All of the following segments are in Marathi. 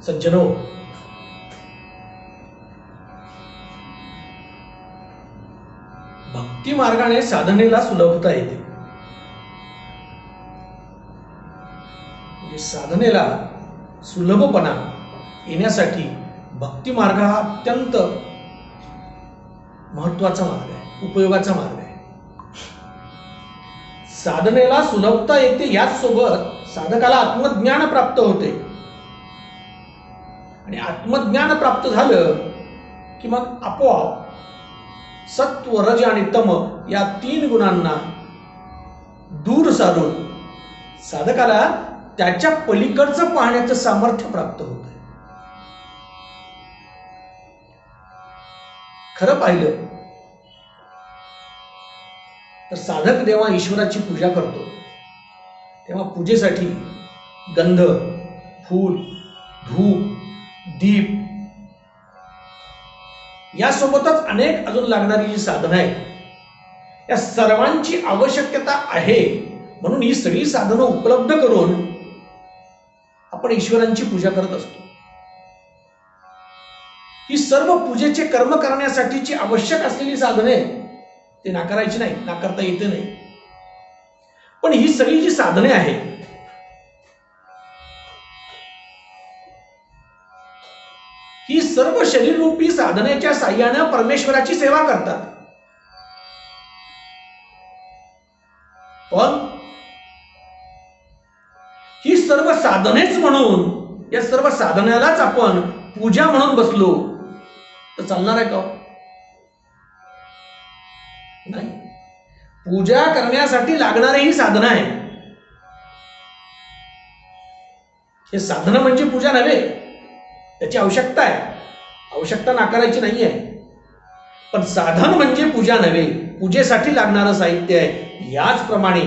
सज्जनो, भक्ती मार्गाने साधनेला सुलभता येते. म्हणजे साधनेला सुलभपणा येण्यासाठी भक्ती मार्ग हा अत्यंत महत्वाचा मार्ग आहे, उपयोगाचा मार्ग आहे. साधनेला सुलभता येते, याच सोबत साधकाला आत्मज्ञान प्राप्त होते. आणि आत्मज्ञान प्राप्त झालं की मग आपोआप सत्व, रज आणि तम या 3 गुणांना दूर सारून साधकाला त्याच्या पलीकडचं पाहण्याचं सामर्थ्य प्राप्त होतं. खरं पाहिलं तर साधक जेव्हा ईश्वराची पूजा करतो तेव्हा पूजेसाठी गंध, फूल, धूप, दीप यासोबतच अनेक अजून लागणारी जी साधनं आहेत या सर्वांची आवश्यकता आहे. म्हणून ही सगळी साधनं उपलब्ध करून आपण ईश्वरांची पूजा करत असतो. ही सर्व पूजेचे कर्म करण्यासाठीची आवश्यक असलेली साधने ते नाकारायची नाही, नाकारता येते नाही. पण ही सगळी जी साधने आहेत ही सर्व शरीररूपी साधनेच्या साह्यानं परमेश्वराची सेवा करतात. पण ही सर्व साधनेच म्हणून या सर्व साधनालाच आपण पूजा म्हणून बसलो तर चालणार आहे का? नाही. पूजा करण्यासाठी लागणारे ही साधना आहे. हे साधना म्हणजे पूजा नव्हे, त्याची आवश्यकता आहे, आवश्यकता नाकारायची नाही आहे. पण साधन म्हणजे पूजा नव्हे, पूजेसाठी लागणारं साहित्य आहे. याचप्रमाणे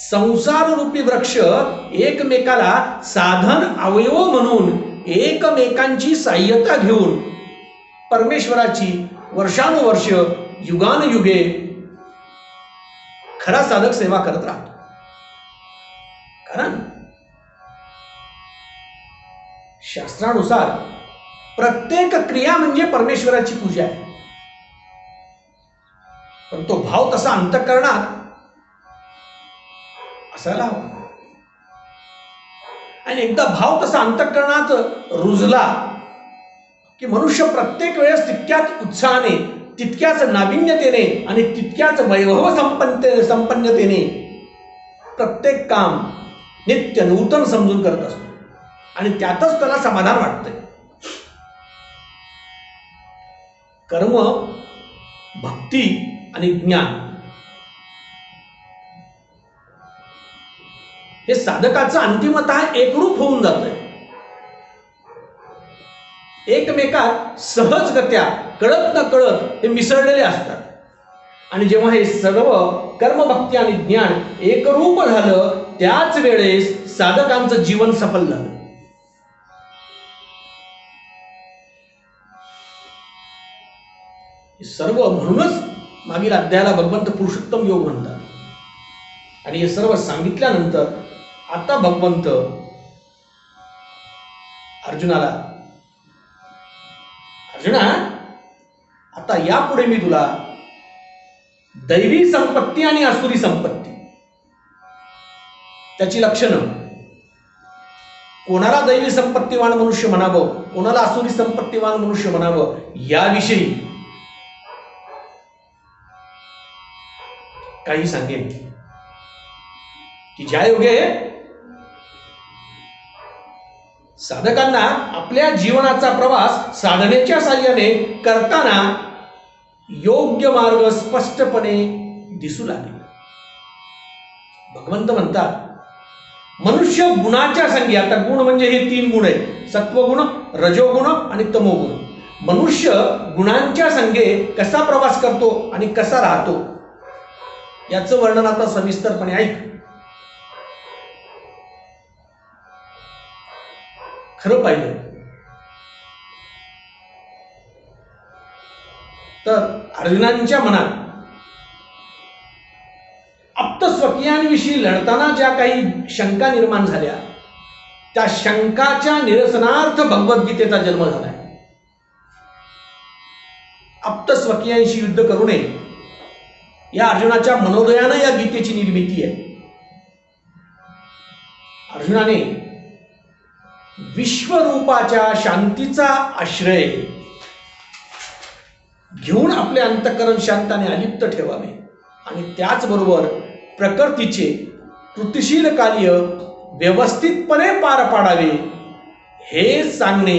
संसार रूपी वृक्ष एकमेकाला साधन अवयव म्हणून एकमेकांची सहाय्यता घेऊन परमेश्वराची वर्षानुवर्ष युगानुयुगे खरा साधक सेवा करत राहतो. कारण शास्त्रानुसार प्रत्येक क्रिया म्हणजे परमेश्वराची पूजा आहे. पण तो भाव तसा अंतःकरणात असायला हवा. आणि एकदा भाव तसा अंतःकरणात रुजला की मनुष्य प्रत्येक वेळेस तितक्याच उत्साहाने, तितक्याच नाविन्यतेने आणि तितक्याच वैभव संपन्नतेने प्रत्येक काम नित्य नूतन समजून करत असतो. आणि त्यातच त्याला समाधान वाटतंय. कर्म, भक्ती आणि ज्ञान हे साधकाचं अंतिमतः एकरूप होऊन जातंय. एकमेकात सहजगत्या कळत न कळत हे मिसळलेले असतात. आणि जेव्हा हे सर्व कर्म, भक्ती आणि ज्ञान एकरूप झालं त्याच वेळेस साधकांचं जीवन सफल झालं. सर्व म्हणूनच मागील अध्यायाला भगवंत पुरुषोत्तम योग म्हणतात. आणि हे सर्व सांगितल्यानंतर आता भगवंत अर्जुनाला, अर्जुना, आता यापुढे मी तुला दैवी संपत्ती आणि आसुरी संपत्ती त्याची लक्षणं, कोणाला दैवी संपत्तीवान मनुष्य म्हणावं, कोणाला आसुरी संपत्तीवान मनुष्य म्हणावं, याविषयी काही सांगेन. की ज्या योगे साधकांना आपल्या जीवनाचा प्रवास साधनेच्या साहाय्याने करताना योग्य मार्ग स्पष्टपणे दिसू लागेल. भगवंत म्हणतात मनुष्य गुणाच्या संगी, आता गुण म्हणजे हे 3 गुण आहेत, सत्वगुण, रजोगुण आणि तमोगुण. मनुष्य गुणांच्या संगे कसा प्रवास करतो आणि कसा राहतो याचं वर्णन आता सविस्तरपणे ऐक. खरं पाहिलं तर अर्जुनांच्या मनात आप्तस्वकीयांविषयी लढताना ज्या काही शंका निर्माण झाल्या त्या शंकाच्या निरसनार्थ भगवद्गीतेचा जन्म झालाय. आप्तस्वकीयांशी युद्ध करू नये या अर्जुनाच्या मनोदयानं या गीतेची निर्मिती आहे. अर्जुनाने विश्वरूपाच्या शांतीचा आश्रय घेऊन आपले अंतःकरण शांताने अलिप्त ठेवावे आणि त्याचबरोबर प्रकृतीचे कृतिशील कार्य व्यवस्थितपणे पार पाडावे हे सांगणे,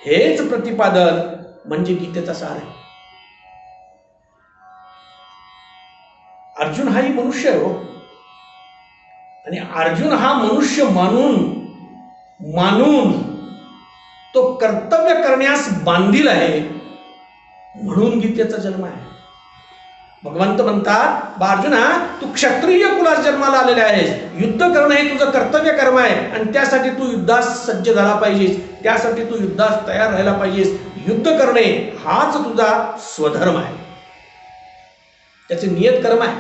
हेच प्रतिपादन म्हणजे गीतेचा सार आहे. अर्जुन हाही मनुष्य आहे हो, आणि अर्जुन हा मनुष्य मानून तो कर्तव्य करण्यास बांधील आहे, म्हणून गीतेचा जन्म आहे. भगवंत म्हणतात, बा अर्जुना, तू क्षत्रिय कुलात जन्माला आलेला आहेस, युद्ध करणं हे तुझं कर्तव्य कर्म आहे आणि त्यासाठी तू युद्धास सज्ज झाला पाहिजेस, त्यासाठी तू युद्धास तयार राहायला पाहिजेस. युद्ध करणे हाच तुझा स्वधर्म आहे, त्याचे नियत कर्म आहे.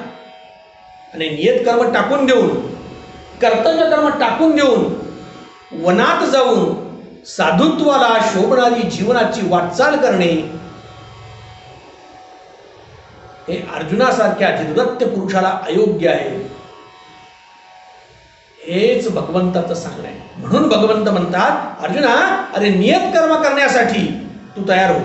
आणि नियत कर्म टाकून देऊन, कर्तव्य कर्म टाकून देऊन वनात जाऊन साधुत्वाला शोभणारी जीवनाची वाटचाल करणे हे अर्जुनासारख्या धीरदत्त पुरुषाला अयोग्य आहे, हेच भगवंताचं सांगणं आहे. म्हणून भगवंत म्हणतात, अर्जुना, अरे नियत कर्म करण्यासाठी तू तयार हो.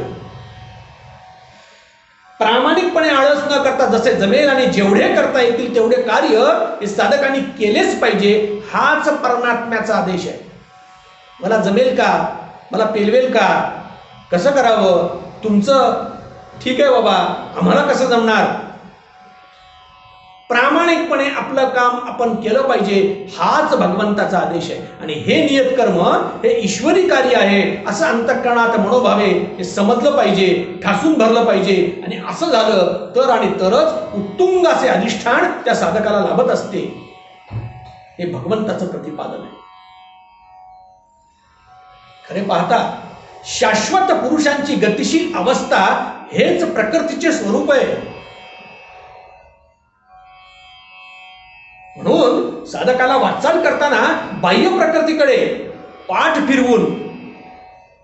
प्रामाणिकपणे आळस न करता जसे जमेल आणि जेवढे करता येतील तेवढे कार्य हे साधकांनी केलेच पाहिजे, हाच परमात्म्याचा आदेश आहे. मला जमेल का, मला पेलवेल का, कसं करावं, तुमचं ठीक आहे बाबा, आम्हाला कसं जमणार. प्रामाणिकपणे आपलं काम आपण केलं पाहिजे, हाच भगवंताचा आदेश आहे. आणि हे नियत कर्म हे ईश्वरी कार्य आहे असं अंतःकरणात मनोभावे हे समजलं पाहिजे, ठासून भरलं पाहिजे. आणि असं झालं तर आणि तरच उत्तुंग असे अधिष्ठान त्या साधकाला लाभत असते. हे भगवंताचं प्रतिपादन आहे. खरे पाहता शाश्वत पुरुषांची गतिशील अवस्था हेच प्रकृतीचे स्वरूप आहे. म्हणून साधकाला वाटचाल करताना बाह्य प्रकृतीकडे पाठ फिरवून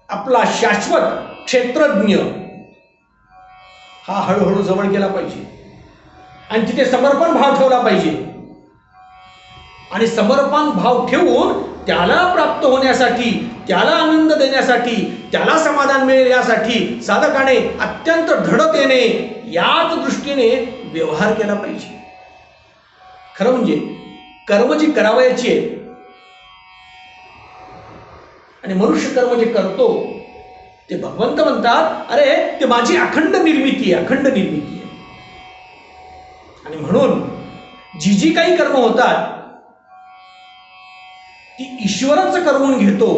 आपला शाश्वत क्षेत्रज्ञ हा हळूहळू जवळ केला पाहिजे आणि तिथे समर्पण भाव ठेवला पाहिजे. आणि समर्पण भाव ठेवून त्याला प्राप्त होण्यासाठी, त्याला आनंद देण्यासाठी, त्याला समाधान मिळेल यासाठी साधकाने अत्यंत दृढतेने याच दृष्टीने व्यवहार केला पाहिजे. खरं म्हणजे कर्म जी करावयाची आहे आणि मनुष्य कर्म जे करतो ते भगवंत म्हणतात, अरे ते माझी अखंड निर्मिती आहे, अखंड निर्मिती आहे. आणि म्हणून जी जी काही कर्म होतात ती ईश्वरच करून घेतो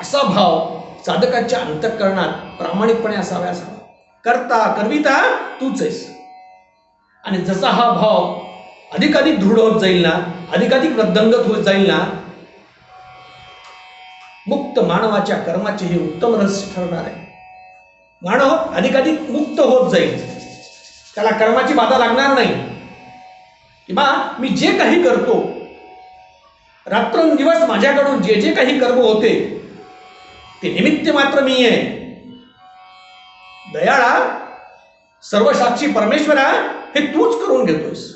असा भाव साधकाच्या अंतःकरणात प्रामाणिकपणे असावा. करता करविता तूच आहेस. आणि जसा हा भाव अधिकाधिक दृढ होत जाईल ना, अधिकाधिक वृद्धंगत होत जाईल ना, मुक्त मानवाच्या कर्माचे हे उत्तम रहस्य ठरणार आहे. मानव अधिकाधिक मुक्त होत जाईल, त्याला कर्माची बाधा लागणार नाही. की बा मी जे काही करतो, रात्रंदिवस माझ्याकडून जे जे काही कर्म होते ते निमित्त मात्र मी आहे. दयाळा, सर्वसाक्षी परमेश्वरा, हे तूच करून घेतोस,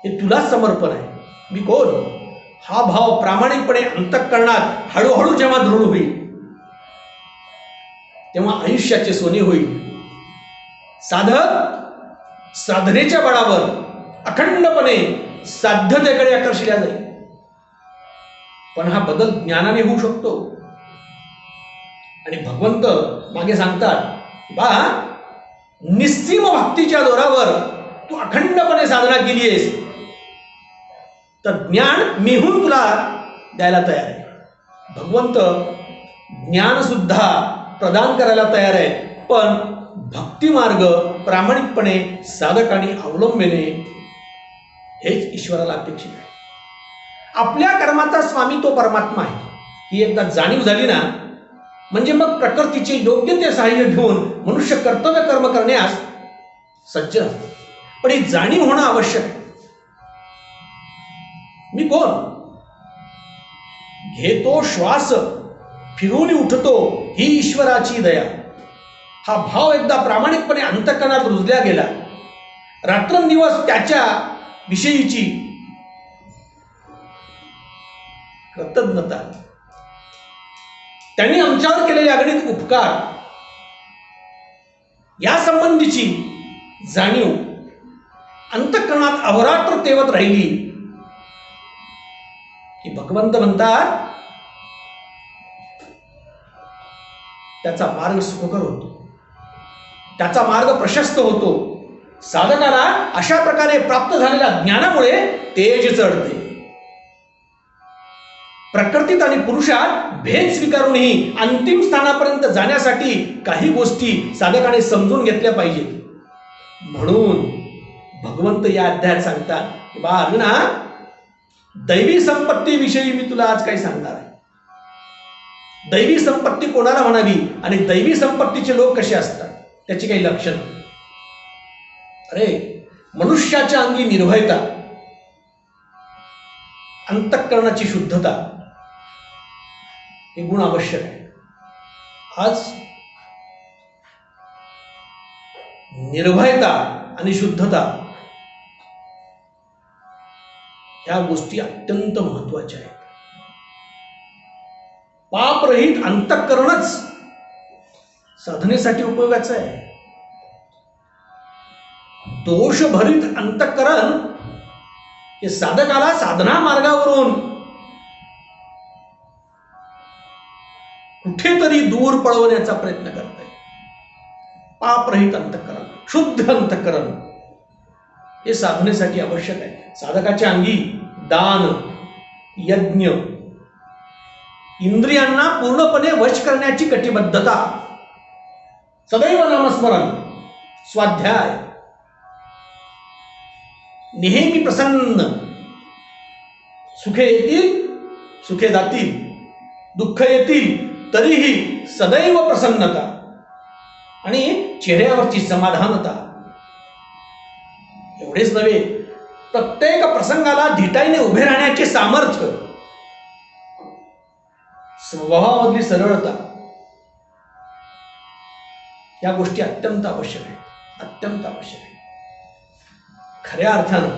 हे तुलाच समर्पण आहे. मी कोण, हा भाव प्रामाणिकपणे अंतःकरणात हळूहळू जेव्हा दृढ होईल तेव्हा आयुष्याचे सोने होईल. साधक साधनेच्या बळावर अखंडपणे साध्यतेकडे आकर्षिला जाईल. पण हा बदल ज्ञानाने होऊ शकतो. आणि भगवंत मागे सांगतात, बा निस्सीम भक्तीच्या जोरावर तू अखंडपणे साधना केली आहेस तर ज्ञान मीहून तुला द्यायला तयार आहे. भगवंत ज्ञान सुद्धा प्रदान करायला तयार आहे, पण भक्ती मार्ग प्रामाणिकपणे साधकांनी अवलंबणे हेच ईश्वराला अपेक्षित आहे. आपल्या कर्माचा स्वामी तो परमात्मा आहे ही एकदा जाणीव झाली ना, म्हणजे मग प्रकृतीचे योग्य ते सहाय्य घेऊन मनुष्य कर्तव्य कर्म करण्यास सज्ज राहतो. पण ही जाणीव होणं आवश्यक आहे. मी कोण, घेतो श्वास फिरून उठतो ही ईश्वराची दया. हा भाव एकदा प्रामाणिकपणे अंतःकरणात रुजल्या गेला. रात्रंदिवस त्याच्या विषयीची कृतज्ञता, त्यांनी आमच्यावर केलेले अगणित उपकार या संबंधीची जाणीव अंतःकरणात अहोरात्र तेवत राहिली की भगवंत म्हणतात त्याचा मार्ग सुखकर होतो, त्याचा मार्ग प्रशस्त होतो. साधकाला अशा प्रकारे प्राप्त झालेल्या ज्ञानामुळे तेज चढते. प्रकृतीत आणि पुरुषात भेद स्वीकारूनही अंतिम स्थानापर्यंत जाण्यासाठी काही गोष्टी साधकाने समजून घेतल्या पाहिजेत. म्हणून भगवंत या अध्यायात सांगतात की बा अर्जुना, दैवी संपत्तीविषयी मी तुला आज काही सांगणार आहे. दैवी संपत्ती कोणाला म्हणावी आणि दैवी संपत्तीचे लोक कसे असतात त्याची काही लक्षणं. अरे, मनुष्याच्या अंगी निर्भयता, अंतःकरणाची शुद्धता हे गुण आवश्यक आहे. आज निर्भयता आणि शुद्धता ह्या गोष्टी अत्यंत महत्वाच्या आहेत. पापरहित अंतःकरणच साधनेसाठी उपयोगाचं आहे. दोषभरित अंतःकरण हे साधकाला साधना मार्गावरून कुठेतरी दूर पळवण्याचा प्रयत्न करत आहे. पापरहित अंतःकरण, शुद्ध अंतःकरण हे साधनेसाठी आवश्यक आहे. साधकाच्या अंगी दान, यज्ञ, इंद्रियांना पूर्णपणे वश करण्याची कटिबद्धता, सदैव नामस्मरण, स्वाध्याय, नेहमी प्रसन्न, सुखे येतील सुखे जातील, दुःख येतील तरीही सदैव प्रसन्नता आणि चेहऱ्यावरची समाधानता. एवढेच नव्हे, प्रत्येक प्रसंगाला धीटाईने उभे राहण्याचे सामर्थ्य, स्वभावामधली सरळता, या गोष्टी अत्यंत आवश्यक आहेत, अत्यंत आवश्यक आहे. खऱ्या अर्थानं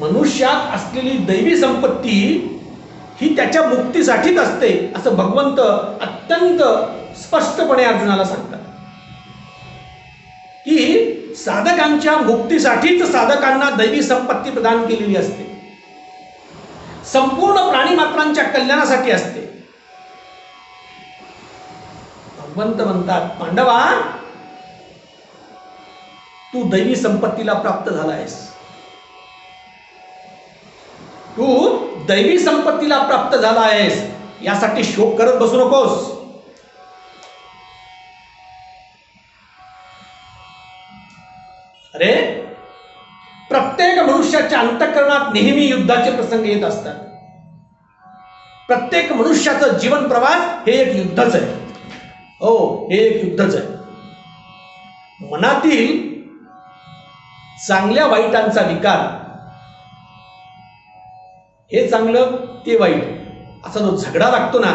मनुष्यात असलेली दैवी संपत्ती ही त्याच्या मुक्तीसाठीच असते असं भगवंत अत्यंत स्पष्टपणे अर्जुनाला सांगतात की साधकांच्या मुक्तीसाठीच साधकांना दैवी संपत्ती प्रदान केलेली असते. संपूर्ण प्राणीमात्रांच्या कल्याणासाठी असते. भगवंत म्हणतात, पांडवा, तू दैवी संपत्तीला प्राप्त झाला आहेस. तू दैवी संपत्तीला प्राप्त झाला आहेस, यासाठी शोक करत बसू नकोस. अरे, प्रत्येक मनुष्याच्या अंतःकरणात नेहमी युद्धाचे प्रसंग येत असतात. प्रत्येक मनुष्याचं जीवन प्रवास हे एक युद्धच आहे. हो, हे एक युद्धच आहे. मनातील चांगल्या वाईटांचा विकार, हे चांगलं ते वाईट, असा जो झगडा लागतो ना,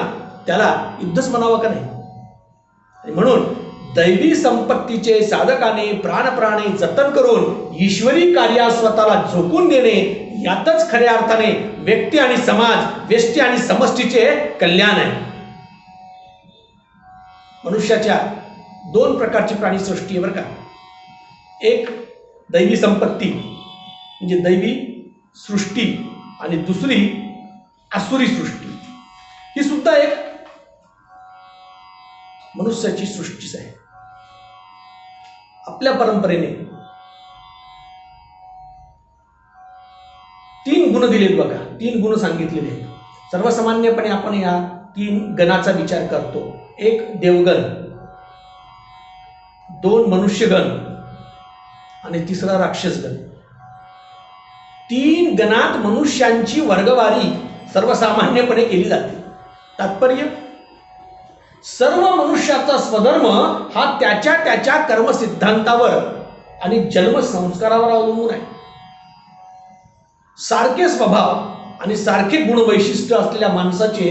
त्याला युद्धच म्हणावं का नाही. आणि म्हणून दैवी संपत्तीचे साधकाने प्राणप्राणे जतन करून ईश्वरी कार्यात स्वतःला झोकून देणे, यातच खऱ्या अर्थाने व्यक्ती आणि समाज, व्यष्टी आणि समष्टीचे कल्याण आहे. मनुष्याच्या दोन प्रकारची प्राणीसृष्टी आहे बरं का. एक दैवी संपत्ती म्हणजे दैवी सृष्टी, आणि दुसरी आसुरी सृष्टी. ही सुद्धा एक मनुष्याची सृष्टीच आहे. आपल्या परंपरेने 3 गुण दिलेत बघा. 3 गुण सांगितलेले आहेत. सर्वसामान्यपणे आपण या 3 गणाचा विचार करतो. एक देवगण, 2 मनुष्यगण आणि तिसरा राक्षसगण. 3 गणात मनुष्यांची वर्गवारी सर्वसामान्यपणे केली जाते. तात्पर्य, सर्व मनुष्याचा स्वधर्म हा त्याच्या त्याच्या कर्मसिद्धांतावर आणि जन्मसंस्कारावर अवलंबून आहे. सारखे स्वभाव आणि सारखे गुणवैशिष्ट्य असलेल्या माणसाचे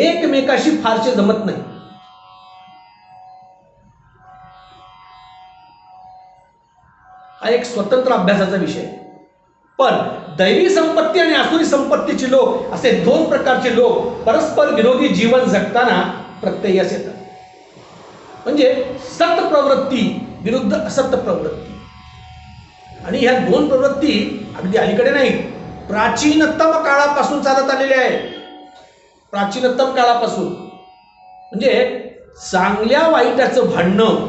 एकमेकाशी फारसे जमत नाही. हा एक स्वतंत्र अभ्यासाचा विषय. पण दैवी संपत्ती आणि आसुरी संपत्तीचे लोक असे दोन प्रकारचे लोक परस्पर विरोधी जीवन जगताना प्रत्ययास येतात. म्हणजे सत प्रवृत्ती विरुद्ध असत प्रवृत्ती. आणि ह्या दोन प्रवृत्ती अगदी अलीकडे नाही, प्राचीनतम काळापासून चालत आलेल्या आहेत. प्राचीनतम काळापासून. म्हणजे चांगल्या वाईटाचं भांडणं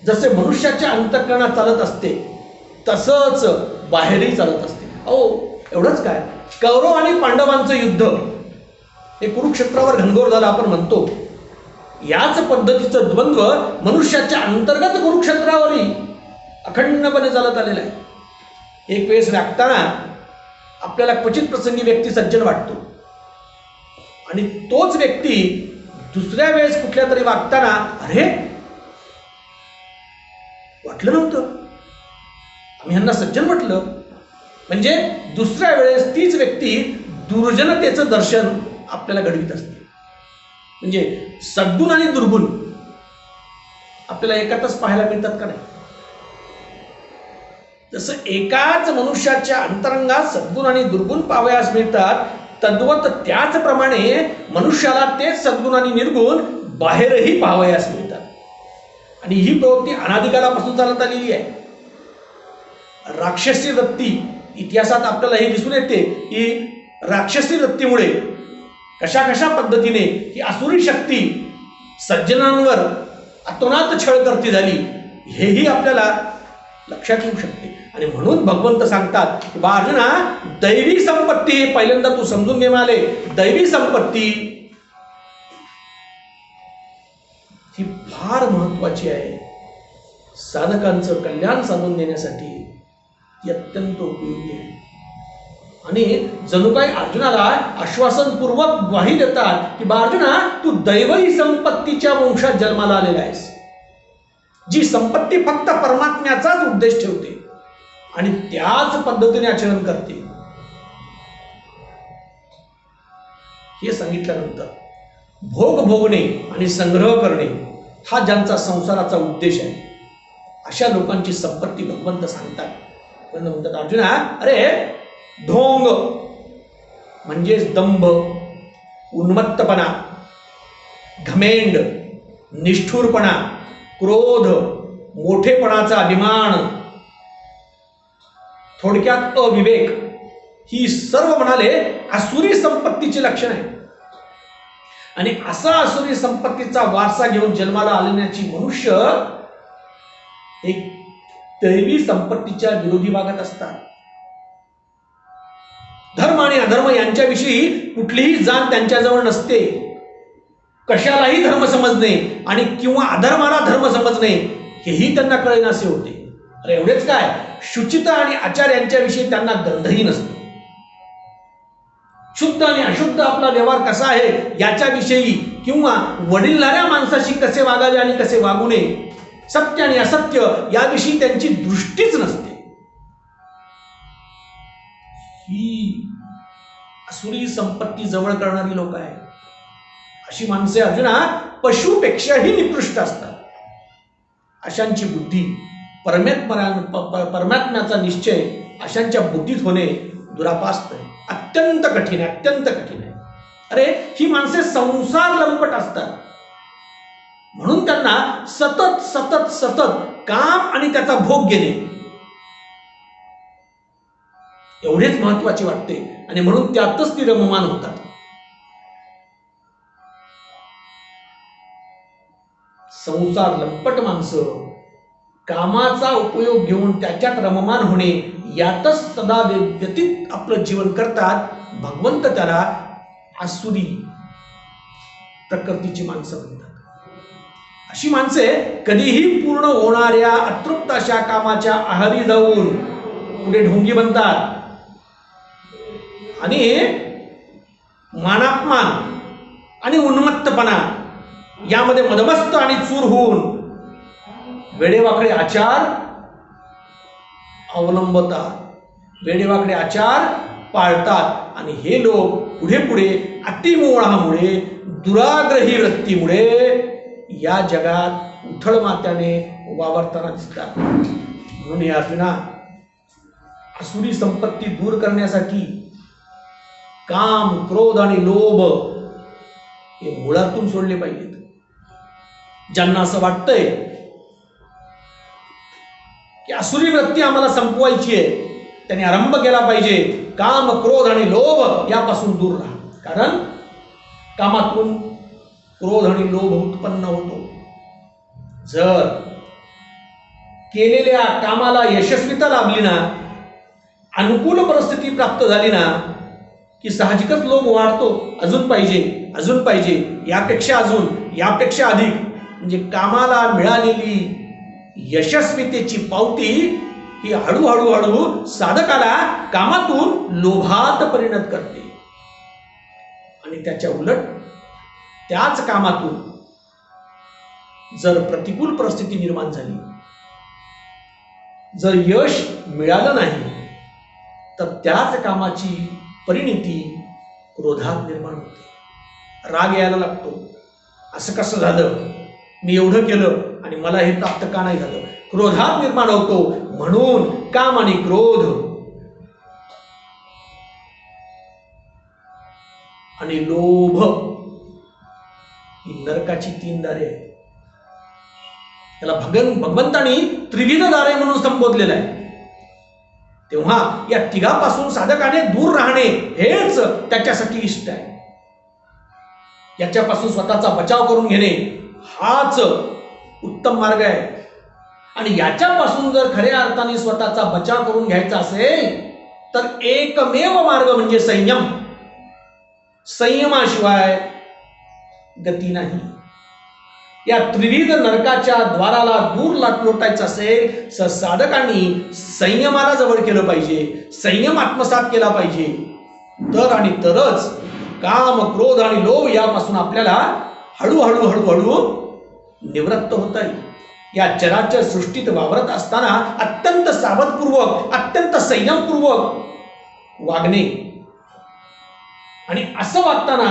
जसे मनुष्याच्या अंतःकरणात चालत असते तसंच बाहेरही चालत असते. एवढंच काय, कौरव आणि पांडवांचं युद्ध हे कुरुक्षेत्रावर घनघोर झालं आपण म्हणतो. याच पद्धतीचं द्वंद्व मनुष्याच्या अंतर्गत कुरुक्षेत्रावरही अखंडपणे चालत आलेलं आहे. एक वेळेस वागताना आपल्याला क्वचित प्रसंगी व्यक्ती सज्जन वाटतो आणि तोच व्यक्ती दुसऱ्या वेळेस कुठल्या तरी वागताना अरे वाटलं नव्हतं, आम्ही यांना सज्जन म्हटलं. म्हणजे दुसऱ्या वेळेस तीच व्यक्ती दुर्जनतेचं दर्शन आपल्याला घडवीत असते. म्हणजे सद्गुण आणि दुर्गुण आपल्याला एकातच पाहायला मिळतात का नाही? जसं एकाच मनुष्याच्या अंतरंगात सद्गुण आणि दुर्गुण पाहावयास मिळतात, तद्वत त्याचप्रमाणे मनुष्याला तेच सद्गुण आणि निर्गुण बाहेरही पाहावयास मिळतात. आणि ही प्रवृत्ती अनादिकालापासून चालत आलेली आहे. राक्षसी वृत्ती इतिहासात आपल्याला हे दिसून येते की राक्षसी वृत्तीमुळे कशा कशा पद्धतीने ही आसुरी शक्ती सज्जनांवर अतोनात छळ करती झाली हेही आपल्याला लक्षात येऊ शकते. आणि म्हणून भगवंत सांगतात की बा अर्जुना, दैवी संपत्ती पहिल्यांदा तू समजून घे माले. दैवी संपत्ती ही फार महत्वाची आहे. साधकांचं कल्याण साधून देण्यासाठी ती अत्यंत उपयोगी आहे. आणि जणू काही अर्जुनाला आश्वासनपूर्वक ग्वाही देतात की बा अर्जुना, तू दैवी संपत्तीच्या वंशात जन्माला आलेला आहेस, जी संपत्ती फक्त परमात्म्याचाच उद्देश ठेवते आणि त्याच पद्धतीने आचरण करते. हे सांगितल्यानंतर भोग भोगणे आणि संग्रह करणे हा ज्यांचा संसाराचा उद्देश आहे अशा लोकांची संपत्ती भगवंत सांगतात. पण म्हणतात अर्जुना, अरे ढोंग म्हणजेच दंभ, उन्मत्तपणा, घमेंड, निष्ठुरपणा, क्रोध, मोठेपणाचा अभिमान, थोडक्यात अविवेक, ही सर्व म्हणाले आसुरी संपत्तीचे लक्षण आहे. आणि असा आसुरी संपत्तीचा वारसा घेऊन जन्माला आलेल्याची मनुष्य एक दैवी संपत्तीच्या विरोधी भागात असतात. धर्म आणि अधर्म यांच्याविषयी कुठलीही जाण त्यांच्याजवळ नसते. कशालाही धर्म समजणे आणि किंवा अधर्माला धर्म समजणे हेही त्यांना कळेनासे होते. अरे एवढेच काय, शुचिता आणि आचार यांच्याविषयी त्यांना गंधही नसतो. शुद्ध आणि अशुद्ध आपला व्यवहार कसा आहे याच्याविषयी किंवा वडीलधाऱ्या माणसाशी कसे वागावे आणि कसे वागू नये, सत्य आणि असत्य याविषयी त्यांची दृष्टीच नसते. ही आसुरी संपत्ती जवळ करणारी लोक आहेत. अशी माणसे अर्जुना पशुपेक्षाही निकृष्ट असतात. अशांची बुद्धी परमात्म्याचा निश्चय अशांच्या बुद्धीत होणे दुरापास्त आहे. अत्यंत कठीण आहे, अत्यंत कठीण आहे. अरे ही माणसे संसार लंपट असतात. म्हणून त्यांना सतत सतत सतत काम आणि त्याचा भोग घेणे एवढेच महत्वाचे वाटते आणि म्हणून त्यातच ती रममान होतात. संसार लंपट माणसं कामाचा उपयोग घेऊन त्याच्यात रममान होणे यातच सदा व्यतीत आपलं जीवन करतात. भगवंत त्याला आसुरी प्रकृतीची माणसं म्हणतात. अशी माणसे कधीही पूर्ण होणाऱ्या अतृप्त अशा कामाच्या आहारी जाऊन पुढे ढोंगी बनतात आणि मानापमान आणि उन्मत्तपणा यामध्ये मदमस्त आणि चूर होऊन वेडेवाकडे आचार अवलंबतात. वेडेवाकडे आचार पाळतात आणि हे लोक पुढे पुढे अतिमोहामुळे दुराग्रही वृत्तीमुळे या जगात उथळ मात्याने वावरताना दिसतात. म्हणून हे अर्जुना, आसुरी संपत्ती दूर करण्यासाठी काम, क्रोध आणि लोभ हे मुळातून सोडले पाहिजेत. ज्यांना असं वाटतंय की आसुरी वृत्ती आम्हाला संपवायची आहे, त्यांनी आरंभ केला पाहिजे काम, क्रोध आणि लोभ यापासून दूर राहा. कारण कामातून क्रोध आणि लोभ उत्पन्न होतो. जर केलेल्या कामाला यशस्वीता लाभली ना, अनुकूल परिस्थिती प्राप्त झाली ना, की साहजिकच लोभ वाढतो. अजून पाहिजे, अजून पाहिजे, यापेक्षा अजून, यापेक्षा अधिक. म्हणजे कामाला मिळालेली यशस्वीतेची पावती ही हळूहळू साधकाला कामातून लोभात परिणत करते. आणि त्याच्या उलट त्याच कामातून जर प्रतिकूल परिस्थिती निर्माण झाली, जर यश मिळालं नाही, तर त्याच कामाची परिणिती क्रोधात निर्माण होते. राग यायला लागतो. असं कसं झालं, मी एवढं केलं आणि मला हे प्राप्त का नाही झालं. क्रोधात निर्माण होतो. म्हणून काम आणि क्रोध आणि लोभ ही नरकाची 3 दारे आहेत. त्याला भगवंतांनी त्रिविध दारे म्हणून संबोधलेलं आहे. तेव्हा या तिघापासून साधकाने दूर राहणे हेच त्याच्यासाठी इष्ट आहे. याच्यापासून स्वतःचा बचाव करून घेणे हाच उत्तम मार्ग आहे. आणि याच्यापासून जर खऱ्या अर्थाने स्वतःचा बचाव करून घ्यायचा असेल तर एकमेव मार्ग म्हणजे संयम. संयमाशिवाय गती नाही. या त्रिविध नरकाच्या द्वाराला दूर लोटायचं असेल तर साधकांनी संयमाला जवळ केलं पाहिजे, संयम आत्मसात केला पाहिजे. तर आणि तरच काम, क्रोध आणि लोभ यापासून आपल्याला हळूहळू निवृत्त होता येईल. या चराचर सृष्टीत वावरत असताना अत्यंत सावधपूर्वक, अत्यंत संयमपूर्वक वागणे. आणि असं वागताना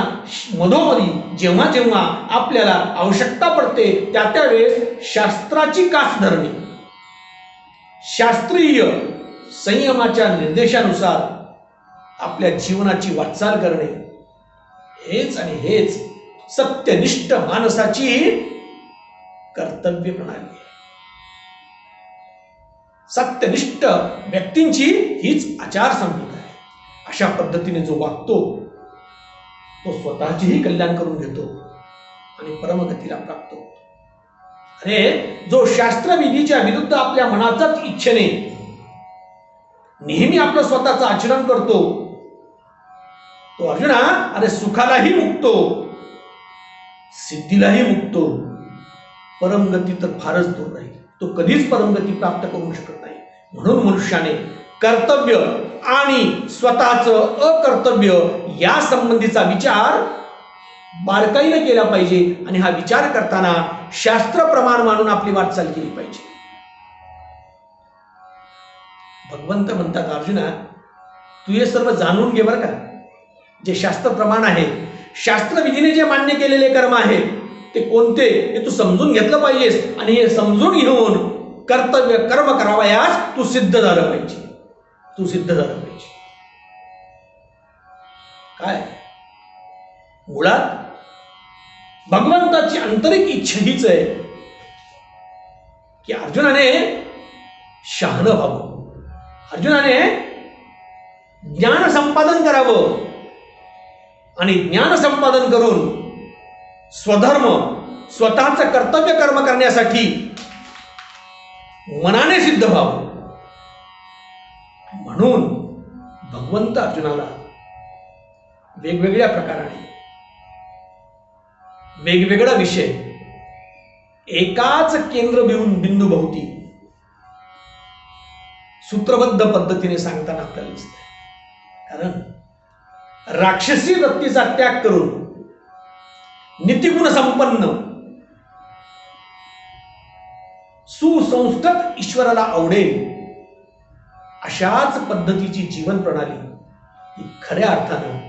मधोमधी जेव्हा जेव्हा आपल्याला आवश्यकता पडते त्या त्यावेळेस शास्त्राची कास धरणे, शास्त्रीय संयमाच्या निर्देशानुसार आपल्या जीवनाची वाटचाल करणे, हेच आणि हेच सत्यनिष्ठ माणसाची कर्तव्य प्रणाली आहे. सत्यनिष्ठ व्यक्तींची हीच आचारसंहिता आहे. अशा पद्धतीने जो वागतो तो स्वतःचेही कल्याण करून घेतो आणि परमगतीला प्राप्त होतो. अरे जो शास्त्रविधीच्या विरुद्ध आपल्या मनाच्याच इच्छेने नेहमी आपलं स्वतःचं आचरण करतो तो अर्जुना, अरे सुखालाही मुक्तो, सिद्धीलाही मुक्तो, परमगती तर फारच दूर राहील. तो कधीच परमगती प्राप्त करू शकत नाही. म्हणून मनुष्याने कर्तव्य आणि स्वतःचं अकर्तव्य या संबंधीचा विचार बारकाईने केला पाहिजे. आणि हा विचार करताना शास्त्र प्रमाण मानून आपली वाटचाल केली पाहिजे. भगवंत म्हणतात, अर्जुना तू हे सर्व जाणून घे बरं का. जे शास्त्र प्रमाण आहे, शास्त्रविधीने जे मान्य केलेले कर्म आहेत ते कोणते हे तू समजून घेतलं पाहिजेस. आणि हे समजून घेऊन कर्तव्य कर्म करावयास तू सिद्ध झालं पाहिजे. तू सिद्ध झालं पाहिजे. काय मुळात भगवंताची आंतरिक इच्छा हीच आहे की अर्जुनाने शहाणं व्हावं, अर्जुनाने ज्ञान संपादन करावं आणि ज्ञान संपादन करून स्वधर्म, स्वतःचं कर्तव्य कर्म करण्यासाठी मनाने सिद्ध व्हावं. म्हणून भगवंत अर्जुनाला वेगवेगळ्या प्रकाराने वेगवेगळा विषय एकाच केंद्रबिंदू भोवती सूत्रबद्ध पद्धतीने सांगताना आपल्याला दिसतंय. कारण राक्षसी वृत्तीचा त्याग करून नीतिगुण संपन्न सुसंस्कृत ईश्वराला आवडेल अशाच पद्धतीची जीवन प्रणाली ही खऱ्या अर्थानं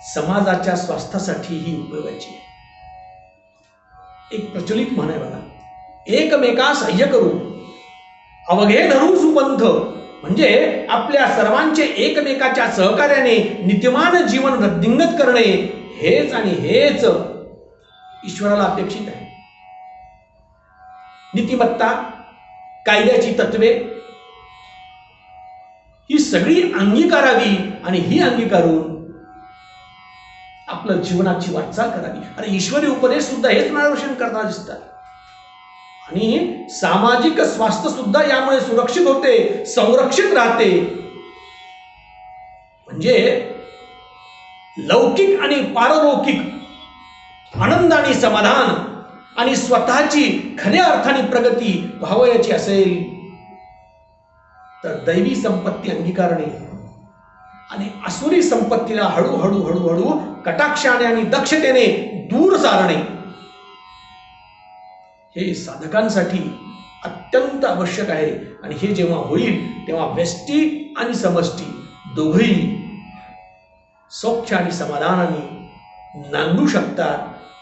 समाजाच्या स्वास्थ्यासाठीही उपयोगाची आहे. एक प्रचलित म्हण आहे बघा, एकमेका सह्य करू अवघे धरू सुपंथ. म्हणजे आपल्या सर्वांचे एकमेकाच्या सहकार्याने नित्यमान जीवन वृद्धिंगत करणे हेच आणि हेच ईश्वराला अपेक्षित आहे. नीतिमत्ता, कायद्याची तत्वे ही सगळी अंगीकारावी आणि ही अंगीकारून आपलं जीवनाची वाटचाल करावी. आणि ईश्वरी उपदेश सुद्धा हेच मार्गदर्शन करताना दिसतात. आणि सामाजिक स्वास्थ्य सुद्धा यामुळे सुरक्षित होते, संरक्षित राहते. म्हणजे लौकिक आणि पारलौकिक आनंद आणि समाधान आणि स्वतःची खऱ्या अर्थाने प्रगती व्हावयाची असेल तर दैवी संपत्ती अंगीकारणे आणि आसुरी संपत्तीला हळूहळू हळूहळू कटाक्षाने आणि दक्षतेने दूर सारणे हे साधकांसाठी अत्यंत आवश्यक आहे. आणि हे जेव्हा होईल तेव्हा व्यष्टी आणि समष्टी दोघेही सौख्य आणि समाधानाने नांदू शकतात.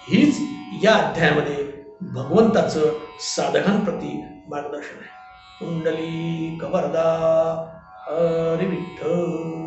हीच या अध्यायामध्ये भगवंताचं साधकांप्रती मार्गदर्शन आहे. कुंडली कवरदा हरी विठ्ठल.